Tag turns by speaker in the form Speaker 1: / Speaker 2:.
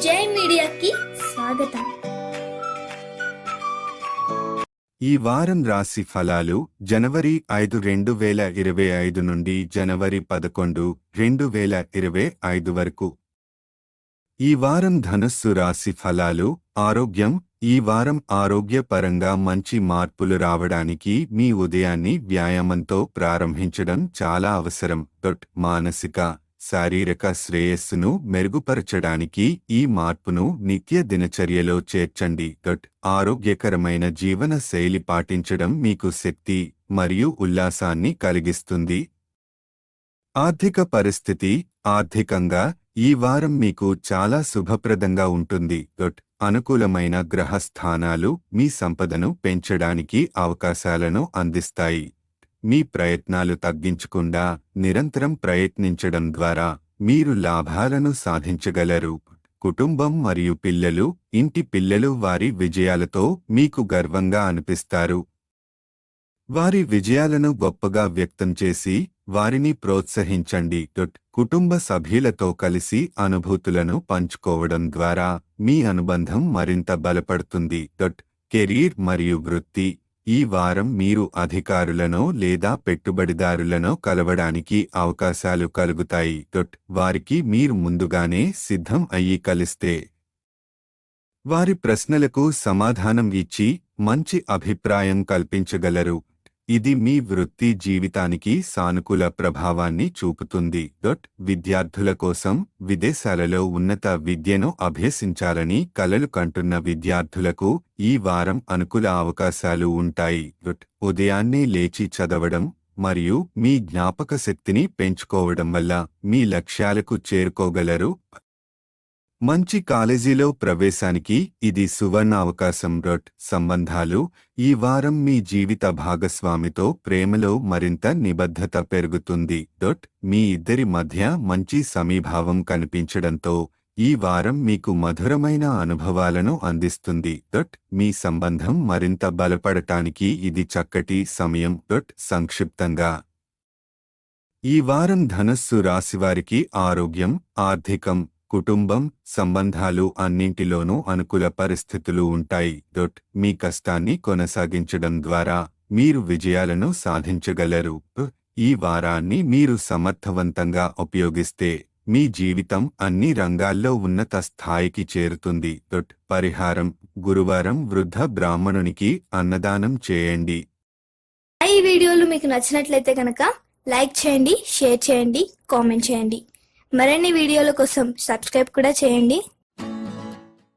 Speaker 1: జై మీడియాకి స్వాగతం.
Speaker 2: ఈ వారం రాశి ఫలాలు జనవరి 5, 2025 నుండి జనవరి 11, 2025 వరకు. ఈ వారం ధనుస్సు రాశి ఫలాలు. ఆరోగ్యం. ఈ వారం ఆరోగ్యపరంగా మంచి మార్పులు రావడానికి మీ ఉదయాన్ని వ్యాయామంతో ప్రారంభించడం చాలా అవసరం. మానసిక, శారీరక శ్రేయస్సును మెరుగుపరచడానికి ఈ మార్పును నిత్య దినచర్యలో చేర్చండి. ఆరోగ్యకరమైన జీవన శైలి పాటించడం మీకు శక్తి మరియు ఉల్లాసాన్ని కలిగిస్తుంది. ఆర్థిక పరిస్థితి. ఆర్థికంగా ఈ వారం మీకు చాలా శుభప్రదంగా ఉంటుంది. అనుకూలమైన గ్రహ స్థానాలు మీ సంపదను పెంచడానికి అవకాశాలను అందిస్తాయి. మీ ప్రయత్నాలు తగ్గించకుండా నిరంతరం ప్రయత్నించడం ద్వారా మీరు లాభాలను సాధించగలరు. కుటుంబం మరియు పిల్లలు. ఇంటి పిల్లలు వారి విజయాలతో మీకు గర్వంగా అనిపిస్తారు. వారి విజయాలను గొప్పగా వ్యక్తం చేసి వారిని ప్రోత్సహించండి. కుటుంబ సభ్యులతో కలిసి అనుభూతులను పంచుకోవడం ద్వారా మీ అనుబంధం మరింత బలపడుతుంది. కెరీర్ మరియు వృత్తి. ఈ వారం మీరు అధికారులను లేదా పెట్టుబడిదారులను కలవడానికి అవకాశాలు కలుగుతాయి. వారికి మీరు ముందుగానే సిద్ధం అయ్యి కలిస్తే వారి ప్రశ్నలకు సమాధానం ఇచ్చి మంచి అభిప్రాయం కల్పించగలరు. ఇది మీ వృత్తి జీవితానికి సానుకూల ప్రభావాన్ని చూపుతుంది. విద్యార్థుల కోసం విదేశాలలో ఉన్నత విద్యను అభ్యసించాలని కలలు కంటున్న విద్యార్థులకు ఈ వారం అనుకూల అవకాశాలు ఉంటాయి. ఉదయాన్నే లేచి చదవడం మరియు మీ జ్ఞాపక శక్తిని పెంచుకోవడం వల్ల మీ లక్ష్యాలకు చేరుకోగలరు. మంచి కాలేజీలో ప్రవేశానికి ఇది సువర్ణ అవకాశం. సంబంధాలు. ఈ వారం మీ జీవిత భాగస్వామితో ప్రేమలో మరింత నిబద్ధత పెరుగుతుంది. మీ ఇద్దరి మధ్య మంచి సమీభావం కనిపించడంతో ఈ వారం మీకు మధురమైన అనుభవాలను అందిస్తుంది. మీ సంబంధం మరింత బలపడటానికి ఇది చక్కటి సమయం. సంక్షిప్తంగా ఈ వారం ధనుస్సు రాశివారికి ఆరోగ్యం, ఆర్థికం, కుటుంబం, సంబంధాలు అన్నింటిలోనూ అనుకూల పరిస్థితులు ఉంటాయి. మీ కష్టాన్ని కొనసాగించడం ద్వారా మీరు విజయాలను సాధించగలరు. ఈ వారాన్ని మీరు సమర్థవంతంగా ఉపయోగిస్తే మీ జీవితం అన్ని రంగాల్లో ఉన్నత స్థాయికి చేరుతుంది. పరిహారం. గురువారం వృద్ధ బ్రాహ్మణునికి అన్నదానం చేయండి.
Speaker 1: ఈ వీడియోలు మీకు నచ్చినట్లయితే కనుక లైక్ చేయండి, షేర్ చేయండి, కామెంట్ చేయండి. మరిన్ని వీడియోల కోసం సబ్స్క్రైబ్ కూడా చేయండి.